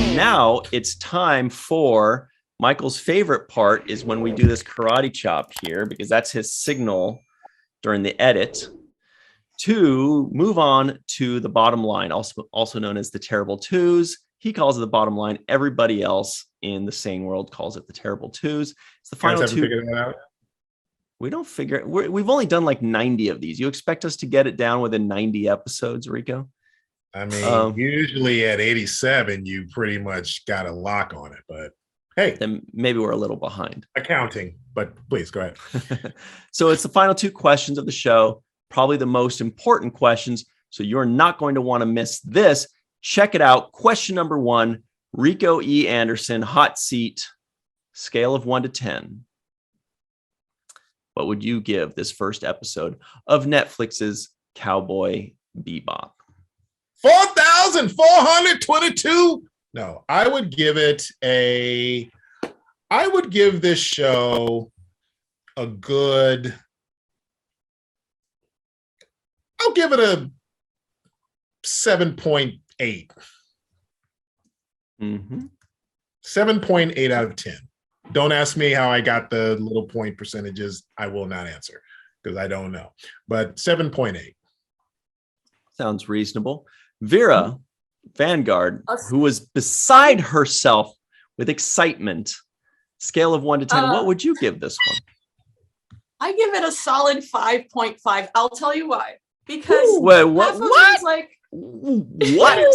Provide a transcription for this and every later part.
And now it's time for Michael's favorite part is when we do this karate chop here, because that's his signal during the edit to move on to the bottom line, also known as the terrible twos. He calls it the bottom line. Everybody else in the sane world calls it the terrible twos. It's the final two. Figured that out? We don't figure it. We've only done like 90 of these. You expect us to get it down within 90 episodes, Rico? I mean, usually at 87, you pretty much got a lock on it. But hey, then maybe we're a little behind. Accounting, but please go ahead. So it's the final two questions of the show, probably the most important questions. So you're not going to want to miss this. Check it out. Question number 1, Rico E. Anderson, hot seat, scale of 1 to 10. What would you give this first episode of Netflix's Cowboy Bebop? 4,422. No, I would give this show a good, I'll give it a 7.8. 7.8 out of 10. Don't ask me how I got the little point percentages. I will not answer because I don't know. But 7.8. Sounds reasonable. Vera Vanguard, who was beside herself with excitement, scale of 1 to 10, what would you give this one? I give it a solid 5.5. I'll tell you why. Because wait, what? Like, what?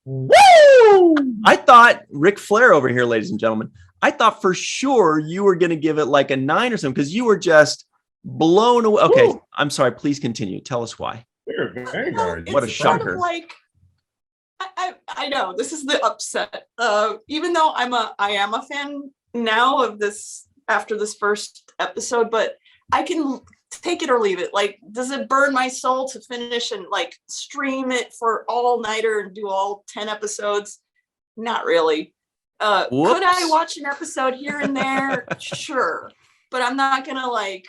Woo! I thought Ric Flair over here, ladies and gentlemen. I thought for sure you were going to give it like a 9 or something because you were just blown away. Okay, Ooh. I'm sorry. Please continue. Tell us why. What a shocker! Like, I know this is the upset. Even though I am a fan now of this after this first episode, but I can take it or leave it. Like, does it burn my soul to finish and like stream it for all nighter and do all 10 episodes? Not really. Could I watch an episode here and there? Sure, but I'm not gonna like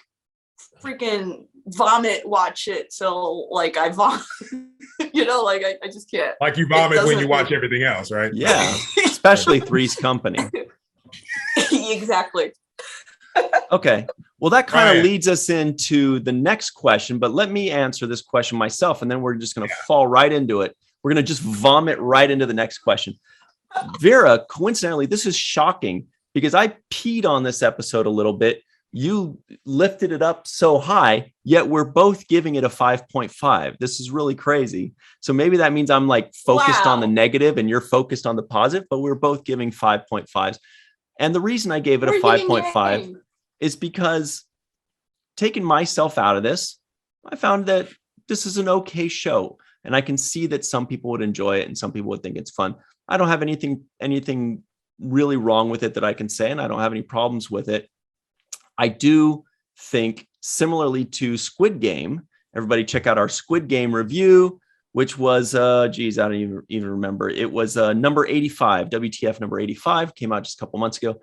freaking vomit watch it till like I vomit. You know, like I just can't. Like you vomit when you watch everything else, right? Yeah, especially Three's Company. Exactly. Okay. Well, that kind of leads us into the next question, but let me answer this question myself, and then we're just going to fall right into it. We're going to just vomit right into the next question. Vera, coincidentally, this is shocking because I peed on this episode a little bit. You lifted it up so high, yet we're both giving it a 5.5. This is really crazy. So maybe that means I'm like focused on the negative and you're focused on the positive, but we're both giving 5.5s. And the reason I gave it a 5.5 is because taking myself out of this, I found that this is an okay show. And I can see that some people would enjoy it and some people would think it's fun. I don't have anything really wrong with it that I can say, and I don't have any problems with it. I do think similarly to Squid Game, everybody check out our Squid Game review, which was, I don't even remember. It was number 85, WTF number 85, came out just a couple months ago.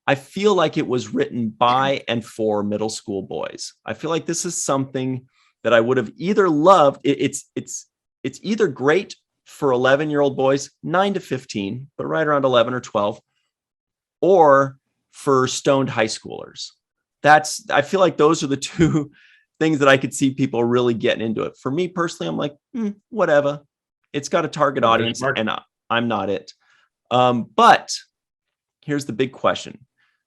I feel like it was written by and for middle school boys. I feel like this is something that I would have either loved. It's either great for 11-year-old boys, 9 to 15, but right around 11 or 12, or for stoned high schoolers. I feel like those are the two things that I could see people really getting into it. For me personally, I'm like, whatever. It's got a target audience and I'm not it. But here's the big question.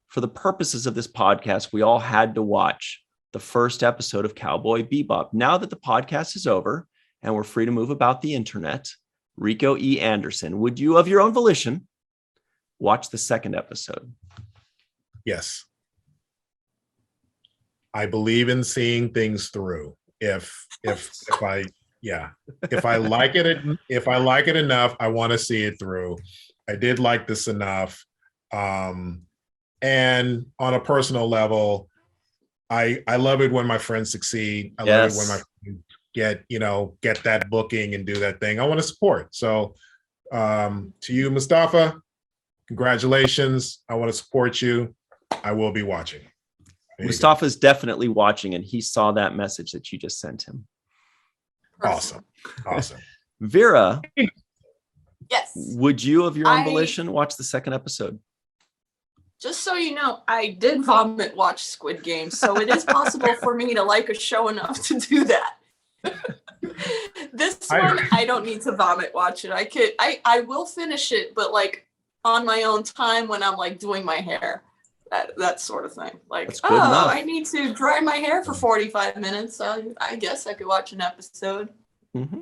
For the purposes of this podcast, we all had to watch the first episode of Cowboy Bebop. Now that the podcast is over and we're free to move about the internet, Rico E. Anderson, would you, of your own volition, watch the second episode? Yes. I believe in seeing things through. If I like it enough, I want to see it through. I did like this enough. And on a personal level, I love it when my friends succeed. I love it when my friends get that booking and do that thing. I want to support. So to you, Mustafa, congratulations. I want to support you. I will be watching. Mustafa's definitely watching, and he saw that message that you just sent him. Awesome. Vera, Yes. Would you, of your own volition, watch the second episode? Just so you know, I did vomit watch Squid Game, so it is possible for me to like a show enough to do that. This one, I don't need to vomit watch it. I will finish it, but like on my own time when I'm like doing my hair, that sort of thing. Like, enough. I need to dry my hair for 45 minutes. I guess I could watch an episode. Mm-hmm.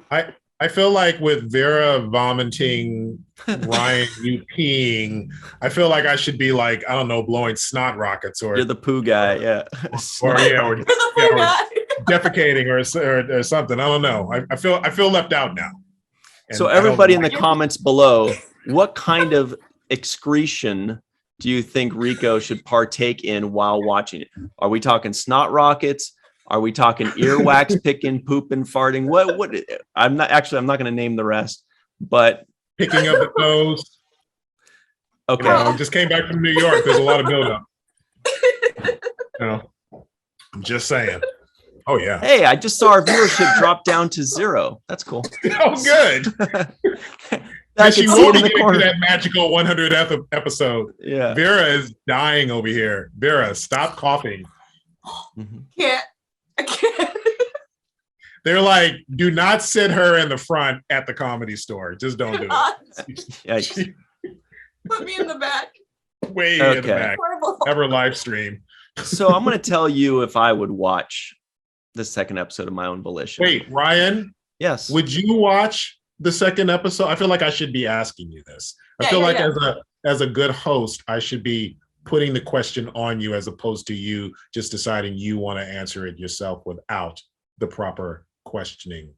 I feel like with Vera vomiting, Ryan, you peeing, I feel like I should be like, I don't know, blowing snot rockets or you're the poo guy, yeah. or defecating or something. I don't know. I feel left out now. And so everybody in the comments below, what kind of excretion do you think Rico should partake in while watching it? Are we talking snot rockets? Are we talking earwax picking, pooping, farting? What? I'm not going to name the rest, but picking up the nose. Okay. I just came back from New York. There's a lot of buildup. I'm just saying. Oh yeah. Hey, I just saw our viewership drop down to 0. That's cool. Oh, good. She will be getting to that magical 100th episode. Yeah. Vera is dying over here. Vera, stop coughing. Yeah. I can't. They're like, do not sit her in the front at the Comedy Store. Just don't do it. Put me in the back. Way in the back. Ever live stream. So I'm going to tell you if I would watch the second episode of my own volition. Wait, Ryan? Yes. Would you watch the second episode? I feel like I should be asking you this. I feel like as a good host, I should be putting the question on you as opposed to you just deciding you want to answer it yourself without the proper questioning.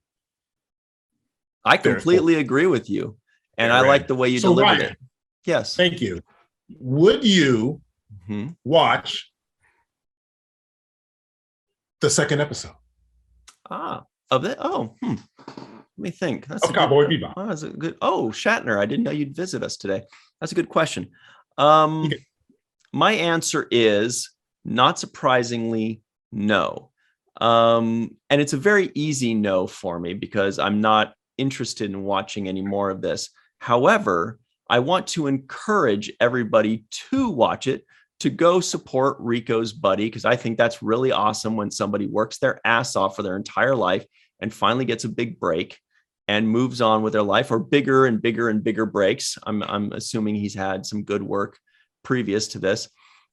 I completely agree with you. And I like the way you delivered it. Yes. Thank you. Would you watch the second episode? Of it? Let me think. That's of Cowboy Bebop. That's a good. Oh, Shatner. I didn't know you'd visit us today. That's a good question. My answer is, not surprisingly, no. And it's a very easy no for me because I'm not interested in watching any more of this. However, I want to encourage everybody to watch it, to go support Rico's buddy, because I think that's really awesome when somebody works their ass off for their entire life and finally gets a big break and moves on with their life, or bigger and bigger and bigger breaks. I'm assuming he's had some good work previous to this.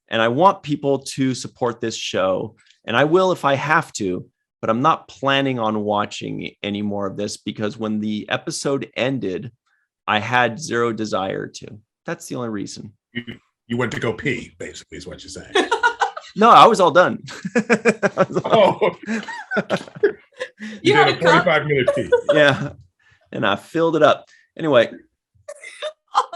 And I want people to support this show. And I will if I have to, but I'm not planning on watching any more of this because when the episode ended, I had zero desire to. That's the only reason. You went to go pee, basically, is what you're saying. No, I was all done. You had a 45-minute pee. Yeah. And I filled it up. Anyway.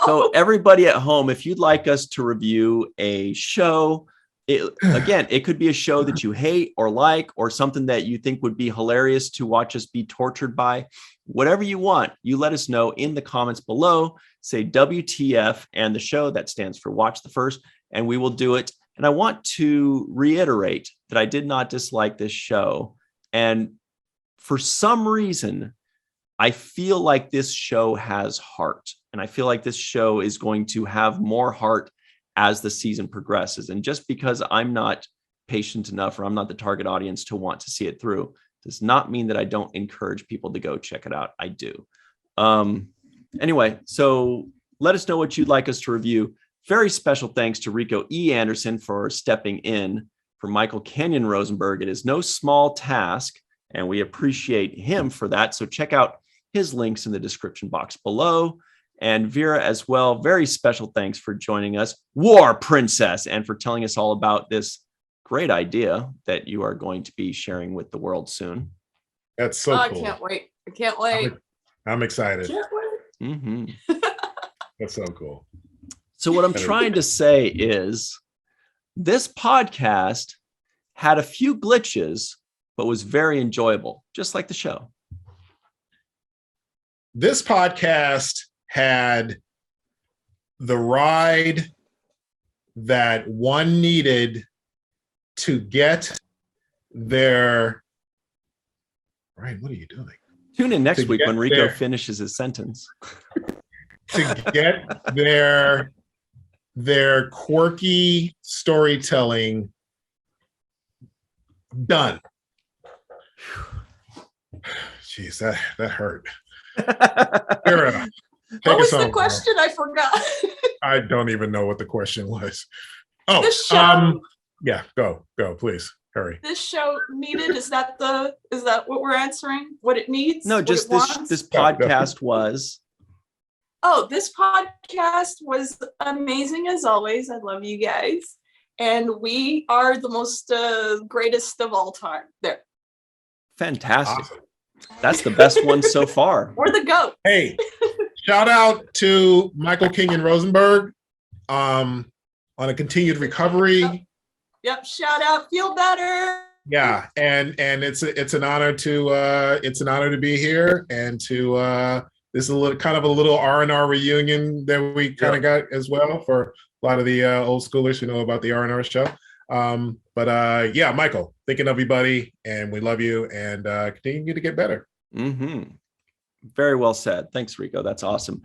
So everybody at home, if you'd like us to review a show, it could be a show that you hate or like, or something that you think would be hilarious to watch us be tortured by. Whatever you want, you let us know in the comments below. Say WTF and the show, that stands for Watch the First, and we will do it. And I want to reiterate that I did not dislike this show. And for some reason, I feel like this show has heart. And I feel like this show is going to have more heart as the season progresses. And just because I'm not patient enough, or I'm not the target audience to want to see it through, does not mean that I don't encourage people to go check it out. I do. Anyway, so let us know what you'd like us to review. Very special thanks to Rico E. Anderson for stepping in for Michael Kenyon Rosenberg. It is no small task, and we appreciate him for that. So check out his links in the description box below. And Vera as well, very special thanks for joining us, War Princess, and for telling us all about this great idea that you are going to be sharing with the world soon. That's so cool. I can't wait. I'm excited. Can't wait. Mm-hmm. That's so cool. So what I'm trying to say is this podcast had a few glitches, but was very enjoyable, just like the show. This podcast had the ride that one needed to get their... Right, what are you doing? Tune in next week when Rico finishes his sentence. to get their quirky storytelling done. Jeez, that hurt. Sarah, What was the home, question? I forgot. I don't even know what the question was. Oh, This show, yeah, go, please, hurry. this show needed, is that what we're answering? What it needs? No, just this podcast was. Oh, this podcast was amazing as always. I love you guys. And we are the most greatest of all time. There. Fantastic. Awesome. That's the best one so far. We're the GOAT. Hey, shout out to Michael King and Rosenberg on a continued recovery. Yep. Shout out. Feel better. Yeah, and it's an honor to be here and to this is a little R&R reunion that we kind of got as well for a lot of the old schoolers who know about the R&R show. But yeah, Michael, thinking of you, buddy, and we love you and continue to get better. Mm-hmm. Very well said. Thanks, Rico. That's awesome.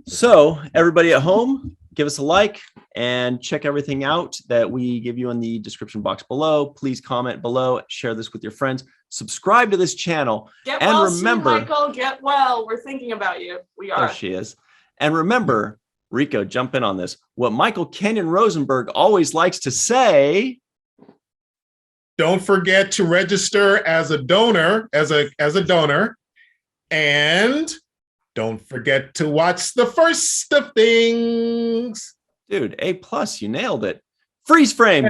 So everybody at home, give us a like and check everything out that we give you in the description box below. Please comment below, share this with your friends, subscribe to this channel. Get and well remember, soon, Michael, get well. We're thinking about you. We are. There she is. And remember, Rico, jump in on this. What Michael Kenyon Rosenberg always likes to say. Don't forget to register as a donor, as a donor. And don't forget to watch the first of things. Dude, A+, you nailed it. Freeze frame.